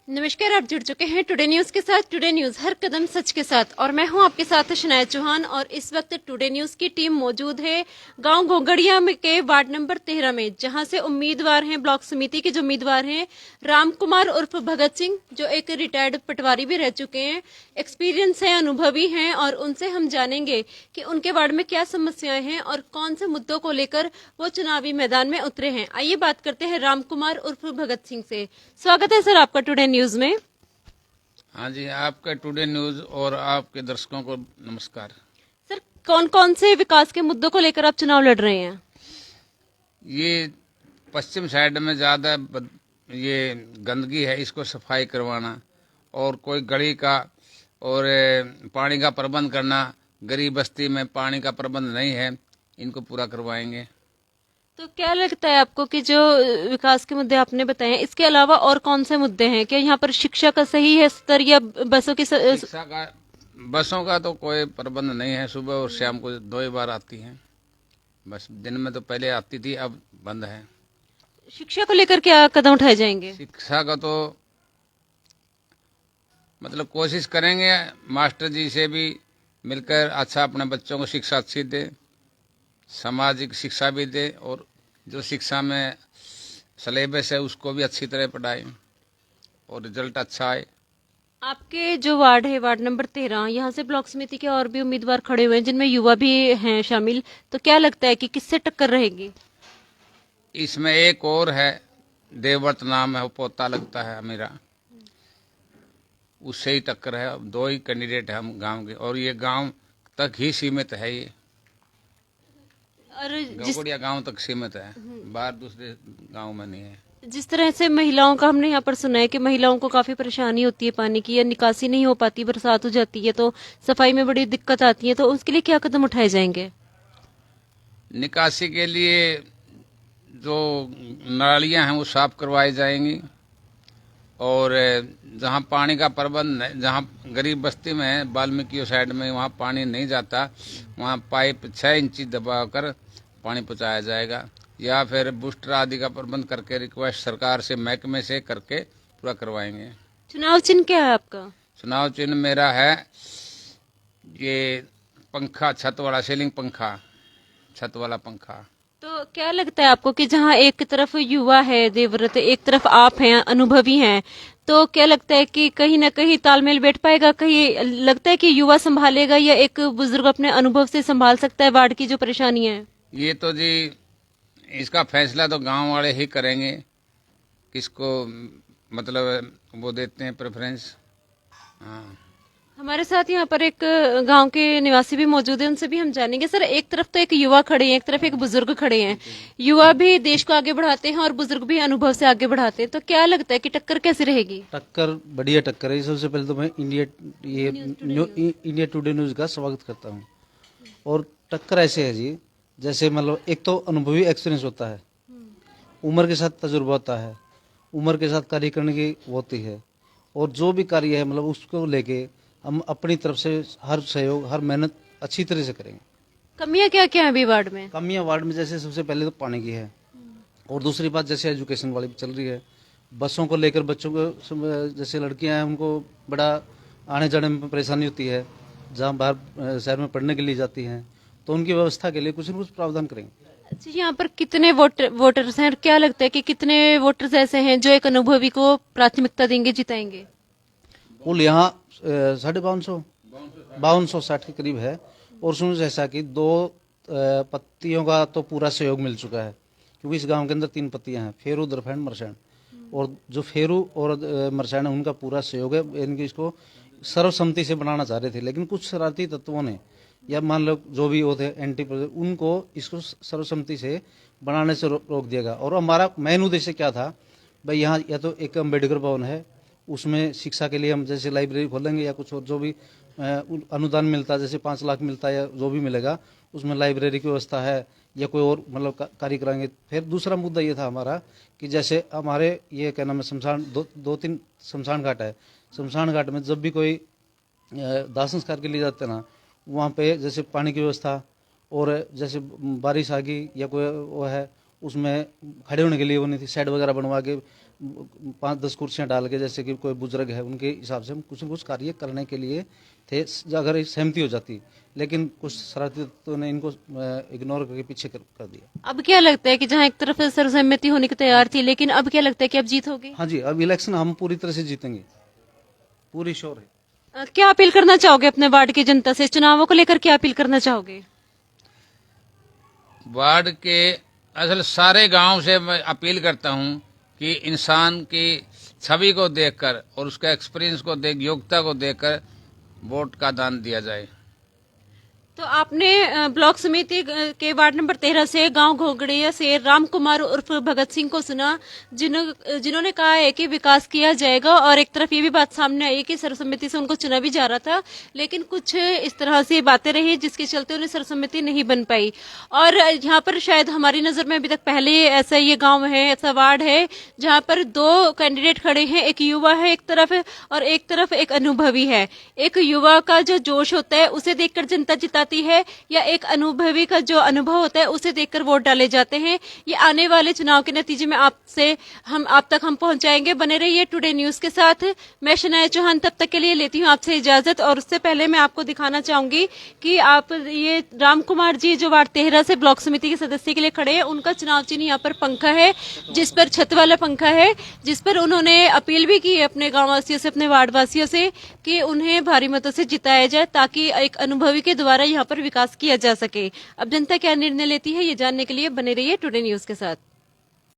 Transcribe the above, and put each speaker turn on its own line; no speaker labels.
नमस्कार, आप जुड़ चुके हैं टुडे न्यूज के साथ। टुडे न्यूज हर कदम सच के साथ, और मैं हूं आपके साथ शनाया चौहान। और इस वक्त टुडे न्यूज की टीम मौजूद है गांव घोंगड़िया में के वार्ड नंबर 13 में, जहां से उम्मीदवार हैं, ब्लॉक समिति के जो उम्मीदवार हैं राम कुमार उर्फ भगत सिंह, जो एक रिटायर्ड पटवारी भी रह चुके हैं, एक्सपीरियंस है, अनुभवी हैं। और उनसे हम जानेंगे कि उनके वार्ड में क्या समस्याएं हैं और कौन से मुद्दों को लेकर वो चुनावी मैदान में उतरे हैं। आइए बात करते हैं राम कुमार उर्फ भगत सिंह से। स्वागत है सर आपका टुडे न्यूज में।
हाँ जी, आपका टुडे न्यूज और आपके दर्शकों को नमस्कार।
सर, कौन कौन से विकास के मुद्दों को लेकर आप चुनाव लड़ रहे हैं?
ये पश्चिम साइड में ज़्यादा ये गंदगी है, इसको सफाई करवाना, और कोई गली का और पानी का प्रबंध करना। गरीब बस्ती में पानी का प्रबंध नहीं है, इनको पूरा करवाएंगे।
तो क्या लगता है आपको कि जो विकास के मुद्दे आपने बताए हैं, इसके अलावा और कौन से मुद्दे हैं? क्या यहाँ पर शिक्षा का सही है स्तर, या बसों की
शिक्षा का, बसों का तो कोई प्रबंध नहीं है। सुबह और शाम को 2 ही बार आती हैं बस। दिन में तो पहले आती थी, अब बंद है।
शिक्षा को लेकर क्या कदम उठाए जाएंगे?
शिक्षा का तो मतलब कोशिश करेंगे मास्टर जी से भी मिलकर अच्छा अपने बच्चों को शिक्षा अच्छी दे, सामाजिक शिक्षा भी दे, और जो शिक्षा में सिलेबस है उसको भी अच्छी तरह पढ़ाएं और रिजल्ट अच्छा आए।
आपके जो वार्ड है, वार्ड नंबर 13, यहाँ से ब्लॉक समिति के और भी उम्मीदवार खड़े हुए हैं, जिनमें युवा भी हैं शामिल। तो क्या लगता है कि किससे टक्कर रहेगी?
इसमें एक और है, देवव्रत नाम है, वो पोता लगता है मेरा, उससे ही टक्कर है। अब 2 ही कैंडिडेट है हम गांव के, और ये गांव तक ही सीमित है। ये
और
गौगड़िया गांव तक सीमित है, बाहर दूसरे गांव में नहीं है।
जिस तरह से महिलाओं का हमने यहाँ पर सुना है कि महिलाओं को काफी परेशानी होती है, पानी की, या निकासी नहीं हो पाती, बरसात हो जाती है तो सफाई में बड़ी दिक्कत आती है, तो उसके लिए क्या कदम उठाए जाएंगे?
निकासी के लिए जो नालियां हैं वो साफ करवाई जाएंगी, और जहां पानी का प्रबंध है, जहां गरीब बस्ती में है, वाल्मीकि साइड में, वहां पानी नहीं जाता, वहां पाइप 6 इंची दबाकर पानी पहुंचाया जाएगा, या फिर बूस्टर आदि का प्रबंध करके रिक्वेस्ट सरकार से, महकमे से करके पूरा करवाएंगे।
चुनाव चिन्ह क्या है आपका?
चुनाव चिन्ह मेरा है ये पंखा, छत वाला सीलिंग पंखा, छत वाला पंखा।
तो क्या लगता है आपको कि जहाँ एक तरफ युवा है देवव्रत, एक तरफ आप हैं, अनुभवी हैं, तो क्या लगता है कि कहीं ना कहीं तालमेल बैठ पाएगा? कहीं लगता है कि युवा संभालेगा, या एक बुजुर्ग अपने अनुभव से संभाल सकता है वार्ड की जो परेशानियां हैं?
ये तो जी, इसका फैसला तो गांव वाले ही करेंगे, किसको मतलब वो देते हैं प्रेफरेंस। हाँ,
हमारे साथ यहाँ पर एक गांव के निवासी भी मौजूद है, उनसे भी हम जानेंगे। सर, एक तरफ तो एक युवा खड़े हैं, एक तरफ एक बुजुर्ग खड़े हैं। युवा भी देश को आगे बढ़ाते हैं और बुजुर्ग भी अनुभव से आगे बढ़ाते हैं, तो क्या लगता है कि टक्कर कैसी रहेगी?
टक्कर बढ़िया टक्कर है। सबसे पहले तो मैं इंडिया टुडे न्यूज का स्वागत करता हूँ। और टक्कर ऐसे है जी, जैसे मतलब एक तो अनुभवी एक्सपीरियंस होता है, उम्र के साथ तजुर्बा होता है, उम्र के साथ कार्य करने की होती है, और जो भी कार्य है मतलब उसको लेके हम अपनी तरफ से हर सहयोग, हर मेहनत अच्छी तरह से करेंगे।
कमियां क्या क्या है अभी वार्ड में?
कमियां वार्ड में जैसे सबसे पहले तो पानी की है, और दूसरी बात जैसे एजुकेशन वाली चल रही है, बसों को लेकर बच्चों को जैसे लड़कियां हैं उनको बड़ा आने जाने में परेशानी होती है, जहां बाहर शहर में पढ़ने के लिए जाती हैं, तो उनकी व्यवस्था के लिए कुछ न कुछ प्रावधान करेंगे।
अच्छा, यहाँ पर कितने वोटर्स हैं, और क्या लगता है कि कितने वोटर्स ऐसे हैं जो एक अनुभवी को प्राथमिकता देंगे, जिताएंगे?
कुल यहाँ 5260 के करीब है, और उसमें जैसा कि 2 पत्तियों का तो पूरा सहयोग मिल चुका है, क्योंकि इस गांव के अंदर 3 पत्तियां हैं, फेरू, दरफैन, मरसैन, और जो फेरू और मरसैन है उनका पूरा सहयोग है। इनकी इसको सर्वसम्मति से बनाना चाह रहे थे, लेकिन कुछ शरारती तत्वों ने, या मान लो जो भी वो थे एंटी, उनको इसको सर्वसम्मति से बनाने से रोक दिया गया। और हमारा मेन उद्देश्य क्या था भाई, यहाँ या तो एक अम्बेडकर भवन है, उसमें शिक्षा के लिए हम जैसे लाइब्रेरी खोलेंगे, या कुछ और जो भी अनुदान मिलता है, जैसे 5 लाख मिलता है या जो भी मिलेगा, उसमें लाइब्रेरी की व्यवस्था है, या कोई और मतलब कार्य कराएंगे। फिर दूसरा मुद्दा ये था हमारा कि जैसे हमारे ये क्या नाम है, शमशान, 2-3 शमशान घाट है, शमशान घाट में जब भी कोई दाह संस्कार के लिए जाते हैं ना, वहाँ पे जैसे पानी की व्यवस्था, और जैसे बारिश आ गई या कोई वो है, उसमें खड़े होने के लिए वो नहीं थी, शेड वगैरह बनवा के 5-10 कुर्सियां डाल के, जैसे कि कोई बुजुर्ग है उनके हिसाब से हम कुछ न कुछ कार्य करने के लिए थे, अगर सहमति हो जाती, लेकिन कुछ शरारती तत्वों ने इनको इग्नोर करके पीछे कर दिया।
अब क्या लगता है कि जहां एक तरफ सर्वसम्मति होने की तैयार थी, लेकिन अब क्या लगता है कि अब जीत होगी?
हाँ जी, अब इलेक्शन हम पूरी तरह से जीतेंगे, पूरी श्योर है।
क्या अपील करना चाहोगे अपने वार्ड की जनता से? चुनावों को लेकर क्या अपील करना चाहोगे?
वार्ड के असल सारे गांव से मैं अपील करता हूं कि इंसान की छवि को देखकर और उसका एक्सपीरियंस को देख, योग्यता को देखकर वोट का दान दिया जाए।
तो आपने ब्लॉक समिति के वार्ड नंबर 13 से गांव घोगड़िया से राम कुमार उर्फ भगत सिंह को सुना, जिन्होंने कहा है कि विकास किया जाएगा, और एक तरफ ये भी बात सामने आई कि सर्वसम्मति से उनको चुना भी जा रहा था, लेकिन कुछ इस तरह से बातें रही जिसके चलते उन्हें सर्वसम्मति नहीं बन पाई। और यहाँ पर शायद हमारी नजर में अभी तक पहले ऐसा ये गाँव है, ऐसा वार्ड है जहाँ पर 2 कैंडिडेट खड़े हैं, एक युवा है एक तरफ और एक तरफ एक अनुभवी है। एक युवा का जो जोश होता है उसे देखकर जनता जिताती है, या एक अनुभवी का जो अनुभव होता है उसे देखकर वोट डाले जाते हैं। ये आने वाले चुनाव के नतीजे में आप तक हम पहुंचाएंगे। बने रहिए टुडे न्यूज के साथ। मैं शनाया चौहान तब तक के लिए लेती हूं आपसे इजाजत, और उससे पहले मैं आपको दिखाना चाहूंगी कि आप ये राम कुमार जी जो वार्ड 13 से ब्लॉक समिति के सदस्य के लिए खड़े हैं, उनका चुनाव चिन्ह यहाँ पर पंखा है, जिस पर छत वाला पंखा है, जिस पर उन्होंने अपील भी की है अपने गाँव वासियों से, अपने वार्ड वासियों से, कि उन्हें भारी मतों से जिताया जाए ताकि एक अनुभवी के द्वारा यहाँ पर विकास किया जा सके। अब जनता क्या निर्णय लेती है ये जानने के लिए बने रहिए टुडे न्यूज के साथ।